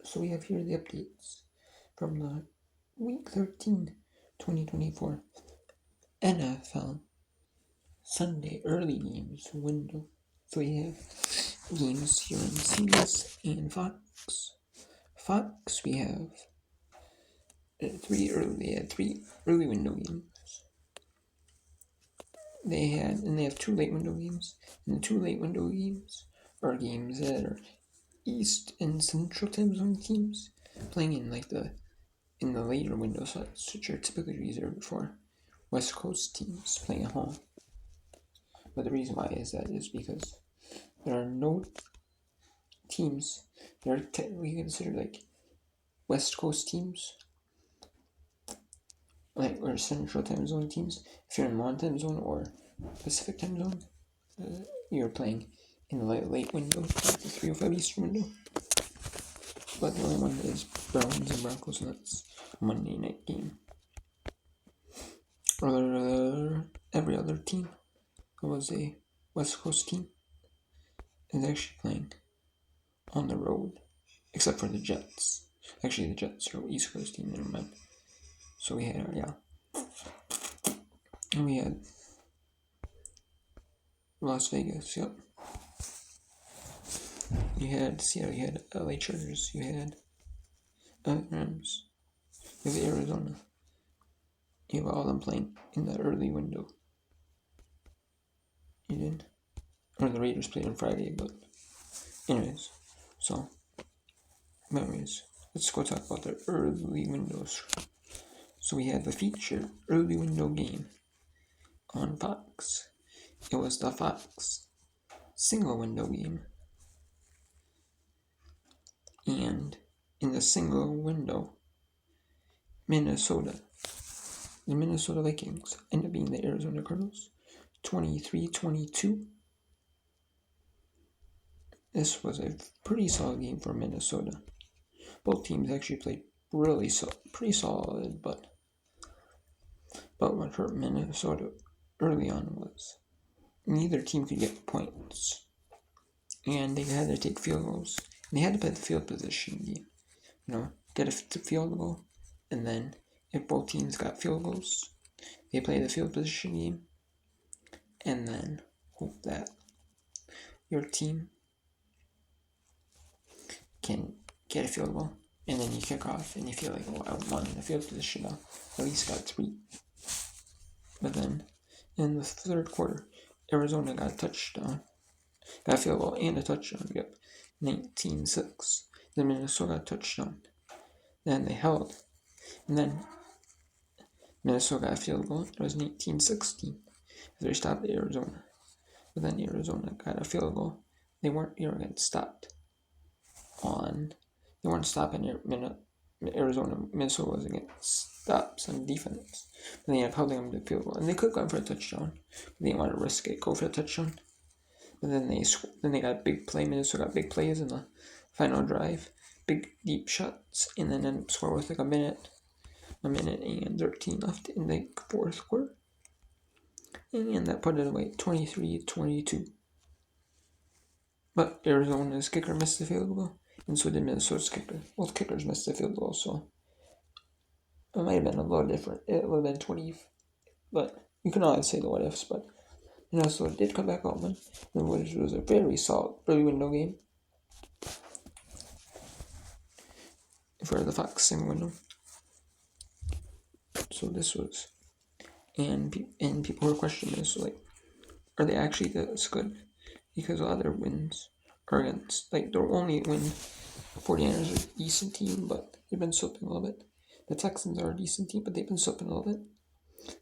So we have here the updates from the Week 13, 2024 NFL Sunday early games window. So we have games here on CBS and Fox. Fox, we have three early window games. They have two late window games, and the two late window games are games that are East and Central time zone teams playing in the later window slots, which are typically reserved for West Coast teams playing at home. But the reason why is because there are no teams that are technically considered like West Coast teams, or Central time zone teams. If you're in Mountain time zone or Pacific time zone, you're playing in the late window, like the 3:05 Eastern window. But the only one is Browns and Broncos, and that's a Monday night game. Every other team that was a West Coast team is actually playing on the road, except for the Jets. Actually, the Jets are East Coast team, never mind. So we had, and we had Las Vegas, yep. You had Seattle, you had LA Chargers, you had Rams, you have Arizona. You have all them playing in the early window. You did? Or the Raiders played on Friday, but anyways, let's go talk about the early windows. So we had the featured early window game on Fox. It was the Fox single window game. And in the single window, the Minnesota Vikings ended up being the Arizona Cardinals, 23-22. This was a pretty solid game for Minnesota. Both teams actually played pretty solid, but what hurt Minnesota early on was neither team could get points, and they had to take field goals. And they had to play the field position game. Get a field goal, and then if both teams got field goals, they play the field position game, and then hope that your team can get a field goal, and then you kick off, and you feel like, I won the field position now. At least got 3. But then, in the third quarter, Arizona got a touchdown. Got a field goal and a touchdown. Yep, 19-6. Then Minnesota got a touchdown. Then they held. And then Minnesota got a field goal. It was 19-16. They stopped Arizona. But then Arizona got a field goal. They weren't getting stopped. They weren't stopping Arizona. Minnesota wasn't getting stops on defense. And they ended up holding them to field goal. And they could go for a touchdown. They didn't want to risk it. Go for a touchdown. But then they got a big play. Minnesota got big plays in the final drive. Big deep shots. And then ended up score with like a minute and 13 left in the fourth quarter. And that put it away 23-22. But Arizona's kicker missed the field goal. And so did Minnesota's kicker. Both kickers missed the field goal, so it might have been a little different. It would have been 20, but you can always say the what ifs. But Minnesota did come back on one, which was a very solid early window game for the Fox single window. So this was, and people were questioning this, like, are they actually this good? Because other wins are against, the only win, 49ers are a decent team, but they've been slipping a little bit. The Texans are a decent team, but they've been slipping a little bit.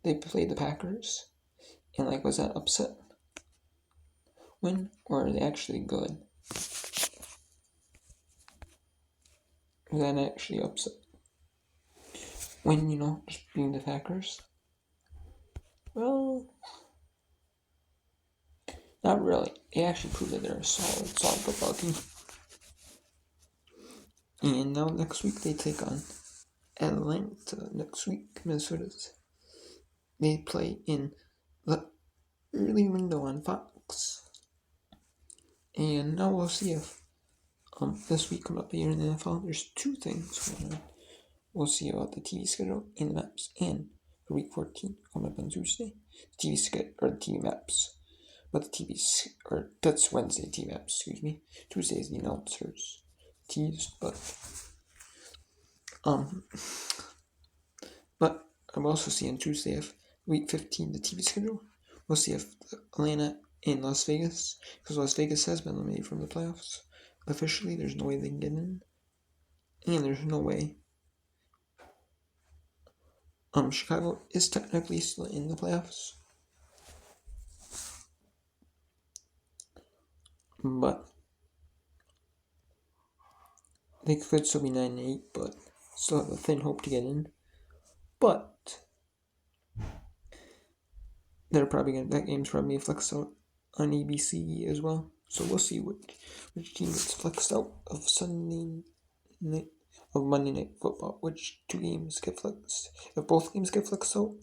They played the Packers, and was that upset win, or are they actually good? Was that actually upset win, just being the Packers? Well, not really. They actually proved that they're a solid football team. And now next week they take on Atlanta. Next week, Minnesota's. They play in the early window on Fox. And now we'll see if This week coming up here in the NFL, there's two things going on. We'll see about the TV schedule and the maps, and for week 14 coming up on Tuesday, the TV schedule or the TV maps. But the TVs, or that's Wednesday TV maps. Excuse me. Tuesday is the announcers teased, but I'm also seeing Tuesday of week 15 the TV schedule. We'll see if Atlanta and Las Vegas, because Las Vegas has been eliminated from the playoffs. Officially, there's no way they can get in, and there's no way Chicago is technically still in the playoffs, but they could still be 9-8, but still have a thin hope to get in. But they're probably that game's probably flexed out on ABC as well. So we'll see which team gets flexed out of Monday Night Football. Which two games get flexed? If both games get flexed out,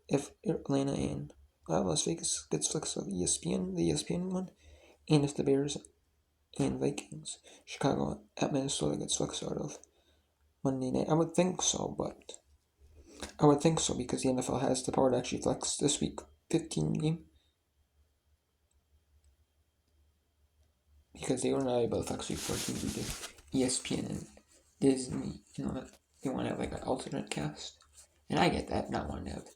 if Atlanta and Las Vegas gets flexed out, the ESPN one, and if the Bears and Vikings, Chicago at Minnesota gets flexed out of Monday night. I would think so because the NFL has the power to actually flex this week 15 game. Because they were not able to flex week 14 due to ESPN and Disney, they want to have like an alternate cast. And I get that, not wanting to have,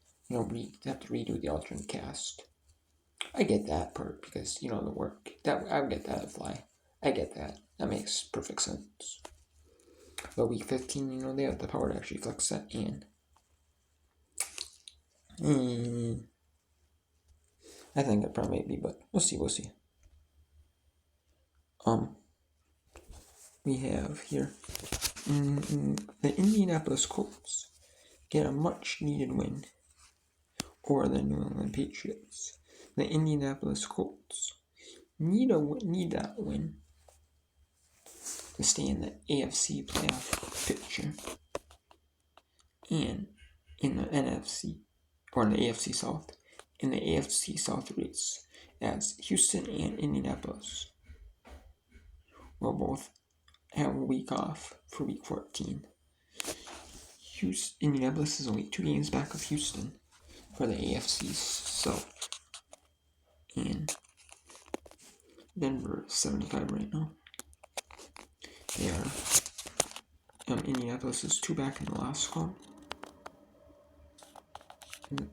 have to redo the alternate cast. I get that part because, the work. I would get that fly. I get that. That makes perfect sense. But week 15, they have the power to actually flex that in. I think it probably may be, but we'll see. We have here the Indianapolis Colts get a much needed win over the New England Patriots. The Indianapolis Colts need that win to stay in the AFC playoff picture and in the NFC or in the AFC South. In the AFC South race, as Houston and Indianapolis will both have a week off for week 14. Indianapolis is only 2 games back of Houston for the AFC South. And Denver is 75 right now. They are. Indianapolis is 2 back in the last call. And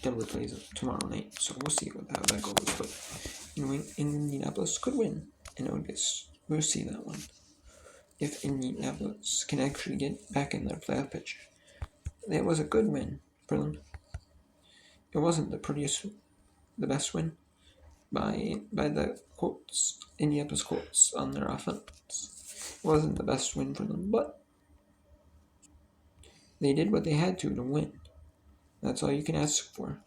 Denver plays tomorrow night, so we'll see how that goes. But Indianapolis could win, and we'll see that one. If Indianapolis can actually get back in their playoff picture, that was a good win for them. It wasn't the best win by the Colts, Indianapolis Colts on their offense. It wasn't the best win for them, but they did what they had to win. That's all you can ask for.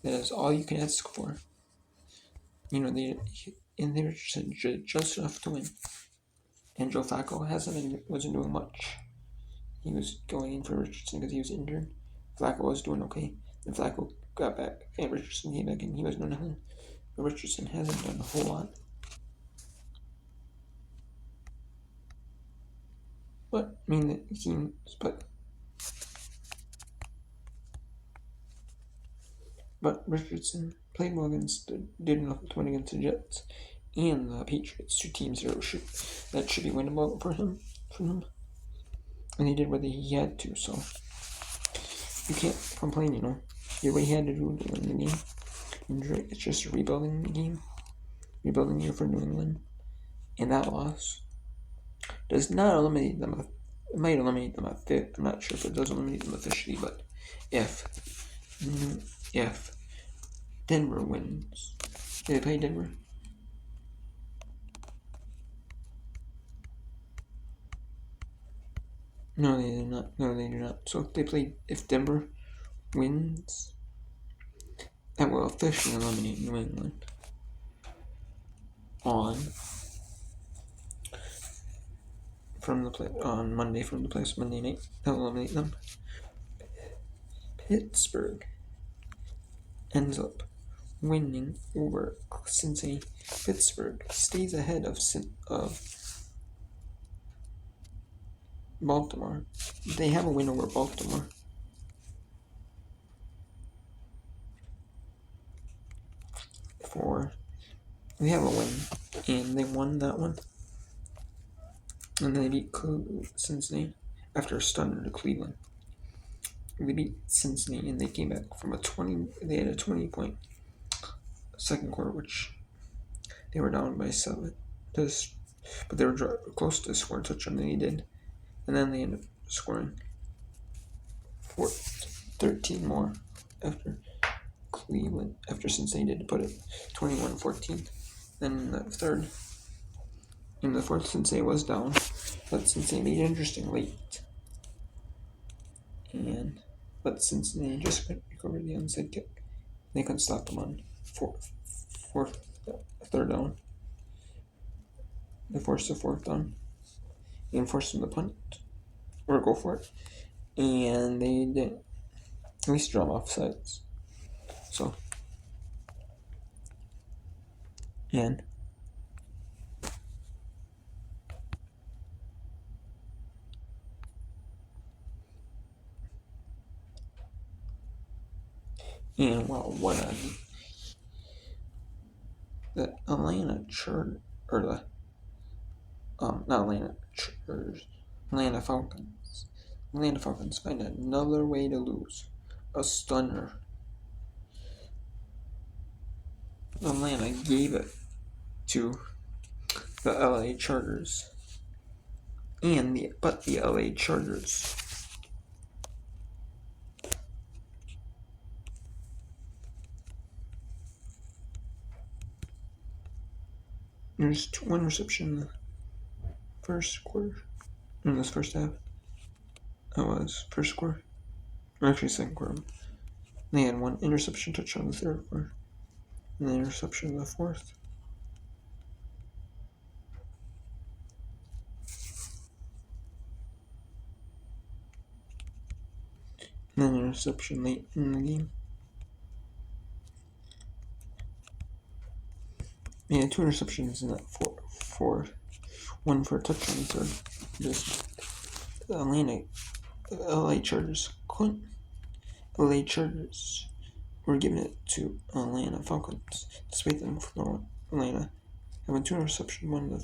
That is all you can ask for. They were just enough to win. And Joe Flacco wasn't doing much. He was going in for Richardson because he was injured. Flacco was doing okay. Then Flacco got back, and Richardson came back, and he was doing nothing. But Richardson hasn't done a whole lot. But the teams, but Richardson played well did enough to win against the Jets and the Patriots, 2 teams that should be winnable for him. And he did what he had to, so you can't complain, Did what he had to do to win the game. It's just a rebuilding game. Rebuilding year for New England. And that loss does not eliminate them. It might eliminate them at 5th. I'm not sure if it does eliminate them officially, but if Denver wins, did they play Denver? No, they do not. So if Denver wins, that will officially eliminate New England on Monday from the playoffs Monday night. That will eliminate them. Pittsburgh ends up winning over Cincinnati. Pittsburgh stays ahead of Baltimore. They have a win over Baltimore. We have a win, and they won that one. And they beat Cincinnati after a stunner to Cleveland. They beat Cincinnati, and they came back from they had a 20-point second quarter, which they were down by 7. But they were close to scoring a touchdown, and they did. And then they ended up scoring 13 more after Cleveland, after Cincinnati did to put it 21-14. Then in the fourth, Cincinnati was down, but Cincinnati made it interesting late. But Cincinnati just recovered the onside kick. They couldn't stop them on third down. They forced the fourth down and forced them to punt or go for it, and they didn't. At least draw offsides. So, and well, what the Atlanta Chargers, or the not Atlanta Chargers, Atlanta Falcons. Atlanta Falcons find another way to lose. A stunner. Atlanta gave it to the LA Chargers. But the LA Chargers there's one reception in the first quarter. In this first half. That was first quarter. Or actually second quarter. They had one interception touchdown in the third quarter. And the interception in the fourth. And then interception late in the game. They had 2 interceptions in that four. One for a touchdown, third. Just the LA Chargers couldn't. LA Chargers were giving it to Atlanta Falcons, despite them for Atlanta having 2 interceptions, one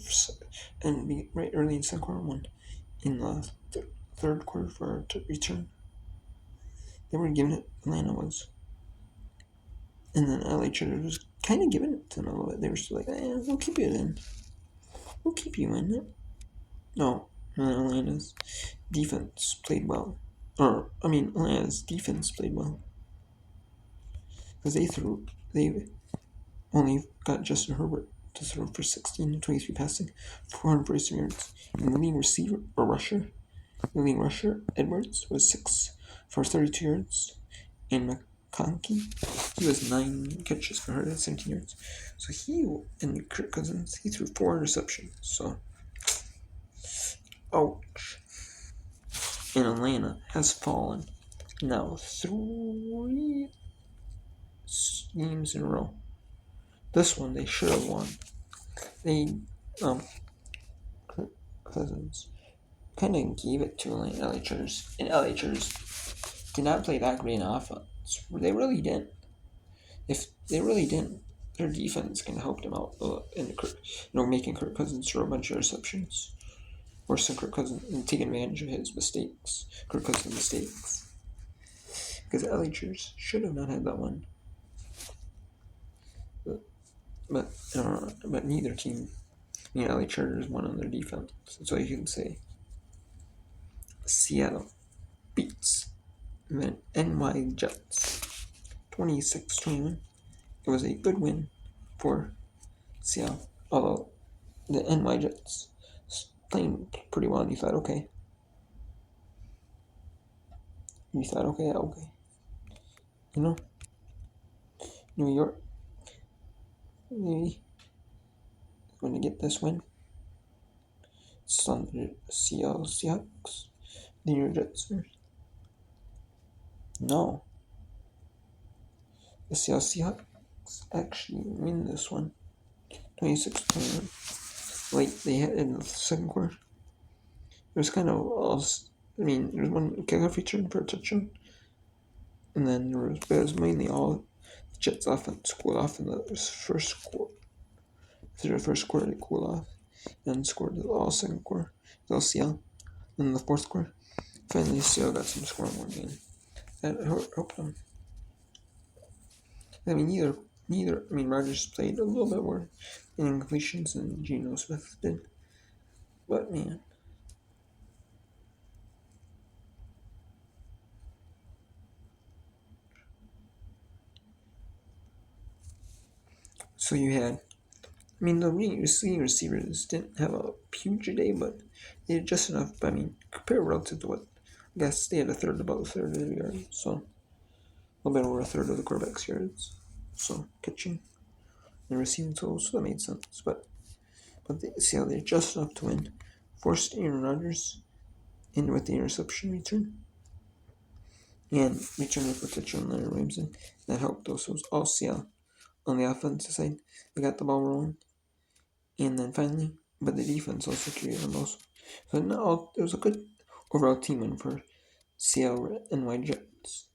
and right early in second quarter, one in the third quarter for a return. They were giving it, Atlanta was. And then LA Chargers was kind of giving it to them a little bit. They were still like, we'll keep you in. We'll keep you in it. No, Atlanta's defense played well. Atlanta's defense played well. Because they only got Justin Herbert to throw for 16 to 23 passing, 447 yards. And the leading receiver, or rusher, Edwards, was 6 for 32 yards. And McConkey, he was 9 catches for 117 yards. So and Kirk Cousins, he threw 4 interceptions. So, ouch. And Atlanta has fallen now 3 games in a row. This one they should have won. Kirk Cousins kind of gave it to LA Chargers, and LA Chargers did not play that great in offense. They really didn't. If they really didn't, their defense can help them out in making Kirk Cousins throw a bunch of receptions, forcing Kirk Cousins and taking advantage of his mistakes, Kirk Cousins' mistakes. Because LA Chargers should have not had that one. But neither team, LA Chargers won on their defense. That's all you can say. Seattle beats the NY Jets 26-21. It was a good win for Seattle, although the NY Jets playing pretty well, and you thought, okay. Okay. New York, maybe going to get this win. It's on the Seattle Seahawks. The New York Jets. No. The Seattle Seahawks Celtics actually win this one, 26-21. Late they had in the second quarter. It was kind of all. I mean, there was one kickoff return for a touchdown, and then it was mainly all the Jets offense cooled off in the first quarter. Through the first quarter, they cooled off and scored all second quarter. All Seattle. In the fourth quarter, finally Seattle got some scoring more game. That helped them. I mean, neither. I mean, Rodgers played a little bit more in incompletions than Geno Smith did, but man. So you had, I mean, the receivers didn't have a huge day, but they did just enough. I mean, compared relative to what, I guess they had about a third of the yards, so a little bit over a third of the quarterback's yards. So catching and receiving totals, so that made sense. But Seattle did just enough to win, forced Aaron Rodgers in with the interception return. And returning for touchdown Leonard Williamson. That helped us. So it was all Seattle on the offensive side. They got the ball rolling. And then finally, but the defense also carried them also. So now it was a good overall team win for Seattle NY Jets.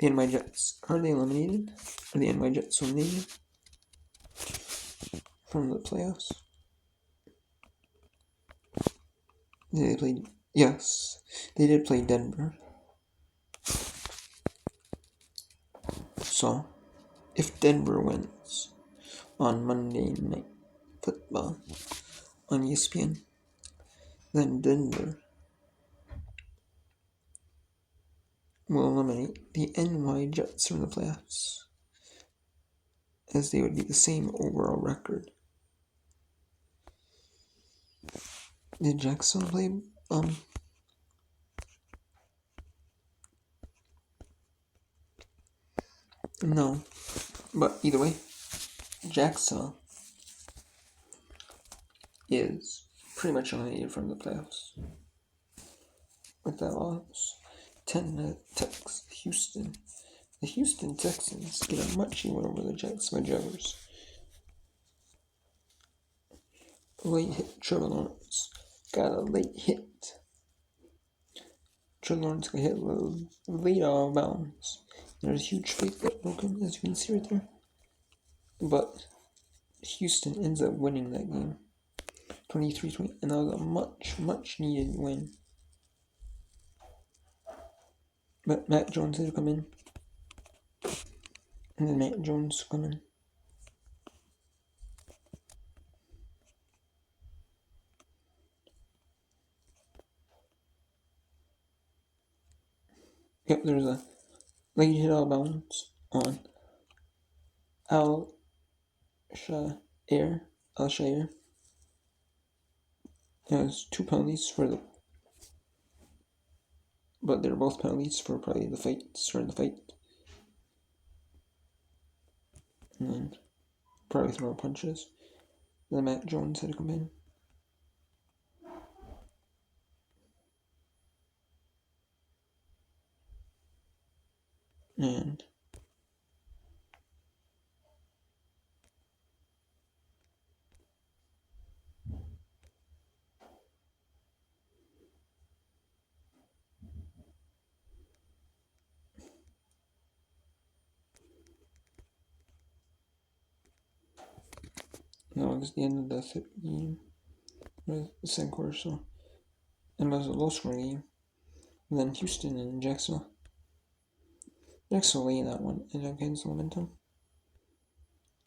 The NY Jets, are they eliminated? Are the NY Jets eliminated from the playoffs? They played, yes, they did play Denver. So, if Denver wins on Monday Night Football on ESPN, then Denver will eliminate the NY Jets from the playoffs, as they would be the same overall record. Did Jackson play? No, but either way, Jackson is pretty much eliminated from the playoffs with that loss. 10 Houston. The Houston Texans get a much win over the Jacksonville Jaguars. Late hit Trevor Lawrence. Got a late hit. Trevor Lawrence got hit late out of bounds. There's a huge fake that broke him, as you can see right there. But Houston ends up winning that game. 23-20, and that was a much needed win. But Matt Jones had to come in. And then Matt Jones come in. Yep, there's a late hit out of bounds on Al-Shaair. It was 2 penalties for the, but they're both penalties for probably the fight, starting the fight. And then probably throw punches. Then Matt Jones had to come in. And that was the end of the game. The second quarter, so it was a low scoring game. And then Houston and Jacksonville. Jacksonville in that one ended up getting some momentum.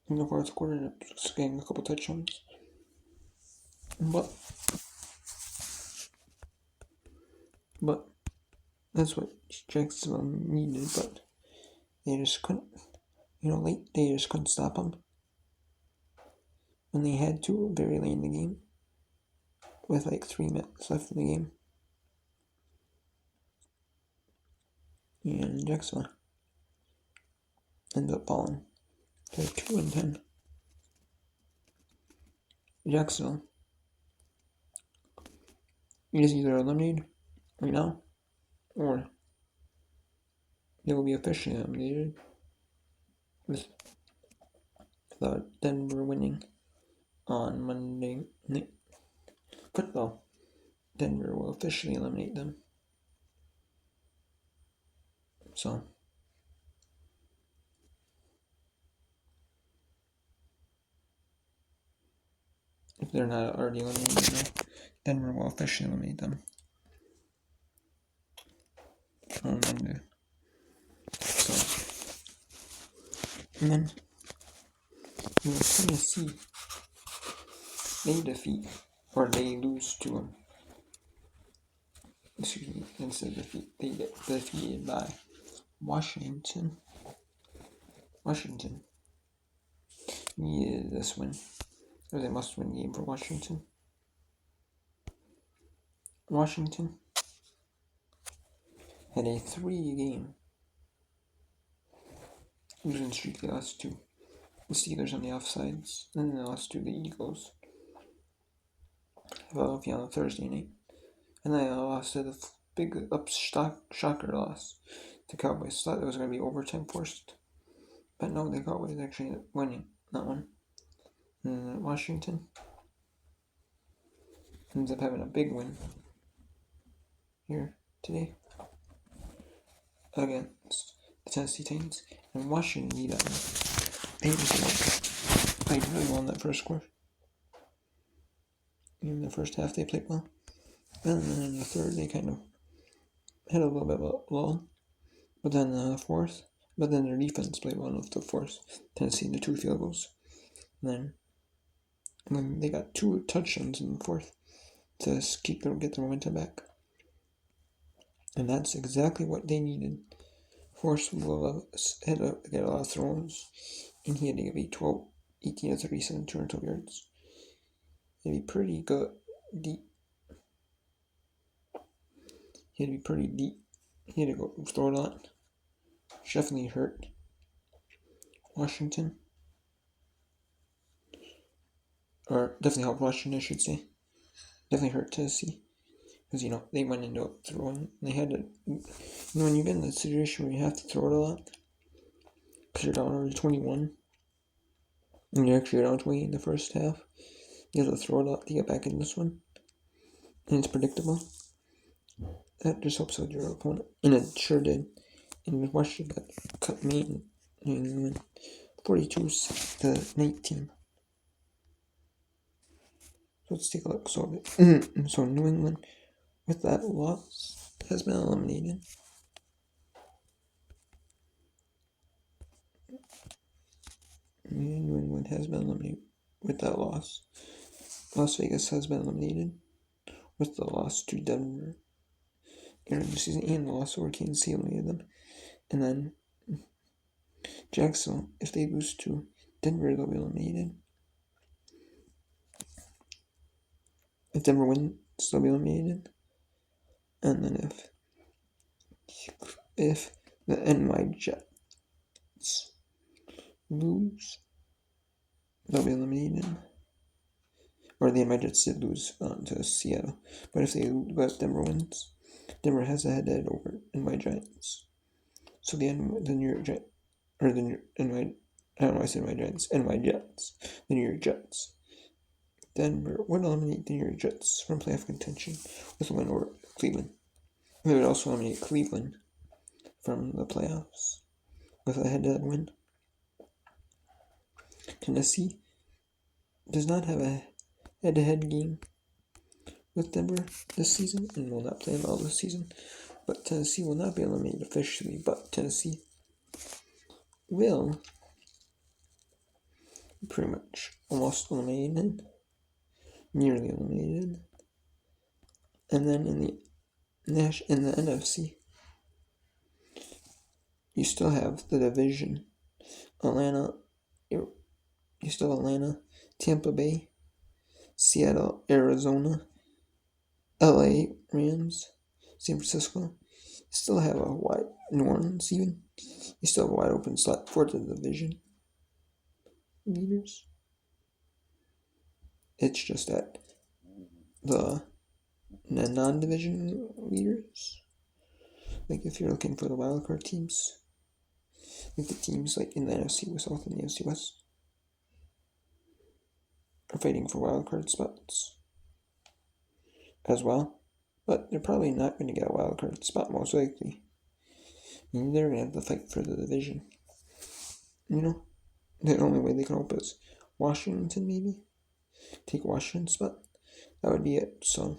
In the fourth quarter, just getting a couple touchdowns. But that's what Jacksonville needed, but they just couldn't. Late they just couldn't stop them. And they had to very late in the game, with like 3 minutes left in the game. And Jacksonville ended up falling to 2-10. Jacksonville is either eliminated right now, or they will be officially eliminated with without Denver winning on Monday Night Football, Denver will officially eliminate them. So, if they're not already eliminated now, Denver will officially eliminate them on Monday. So, and then Tennessee, they defeat, or they lose to them. Excuse me, instead of defeat, they get defeated by Washington. Washington needed this win. It was a must-win game for Washington. Washington had a 3-game losing streak. They lost to the Steelers on the offsides, and then they lost to the Eagles, Philadelphia on Thursday night, and then they lost to the big shocker loss to Cowboys. Thought it was going to be overtime forced, but no, the Cowboys actually ended up winning that one. And Washington ends up having a big win here today against the Tennessee Titans, and Washington need that one. They played really well in that first quarter. In the first half, they played well. And then in the third, they kind of had a little bit of a lull. But then the fourth, their defense played well enough to force Tennessee into 2 field goals. And then they got 2 touchdowns in the fourth to get their momentum back. And that's exactly what they needed. Force had to get a lot of throws, and he had to give 18 of 37, 212 yards. It'd be pretty good, deep. He had to be pretty deep. He had to go throw a lot. Definitely hurt Washington. Or definitely helped Washington, I should say. Definitely hurt Tennessee. Because, they went into throwing. They had to, when you get in that situation where you have to throw it a lot, because you're down already 21, and you're actually down 20 in the first half, you have to throw it a lot to get back in this one. And it's predictable. That just helps out your opponent. And it sure did. And Washington got cut me and 42-19. So let's take a look. So New England, with that loss, has been eliminated. New England has been eliminated with that loss. Las Vegas has been eliminated with the loss to Denver during the season, and the loss over Kansas City eliminated them. And then Jacksonville, if they lose to Denver, they'll be eliminated. If Denver wins, they'll be eliminated. And then if the NY Jets lose, they'll be eliminated. Or the NY Jets did lose to Seattle. But if Denver wins, Denver has a head-to-head over NY Giants. So the New York Giants, or the NY, I don't know why I said NY Giants, NY Jets, the New York Jets. Denver would eliminate the New York Jets from playoff contention with a win over Cleveland. They would also eliminate Cleveland from the playoffs with a head-to-head win. Tennessee does not have a head-to-head game with Denver this season and will not play them all this season. But Tennessee will not be eliminated officially, but Tennessee will be pretty much almost eliminated, nearly eliminated. And then in the NFC, you still have the division. You still have Atlanta, Tampa Bay, Seattle, Arizona, LA Rams, San Francisco. You still have a wide New Orleans even. You still have a wide open slot for the division leaders. It's just that the non-division leaders, like if you're looking for the wildcard teams, like the teams like in the NFC South and the NFC West, are fighting for wildcard spots as well, but they're probably not going to get a wildcard spot most likely. Maybe they're going to have to fight for the division. The only way they can hope is Washington, maybe take Washington's spot. That would be it. So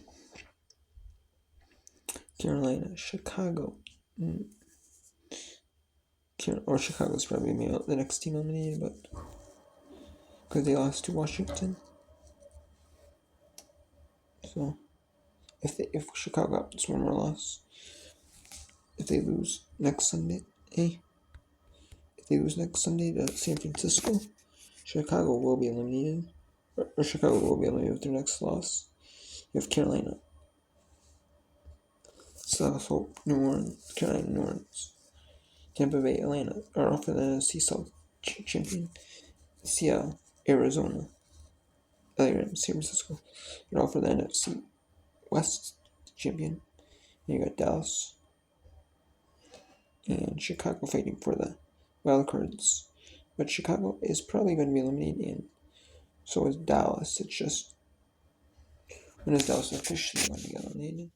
Carolina, Chicago, or Chicago's probably the next team eliminated, but because they lost to Washington. So if Chicago gets one more loss, if they lose next Sunday, to San Francisco, Chicago will be eliminated, or Chicago will be eliminated with their next loss. You have Carolina, South Hope, Carolina, New Orleans, Tampa Bay, Atlanta are off for the NFC South champion. Seattle, Arizona, LA Rams, San Francisco are all for the NFC West champion. And you got Dallas and Chicago fighting for the wild cards. But Chicago is probably going to be eliminated, and so is Dallas. It's just, when is Dallas officially going to get eliminated?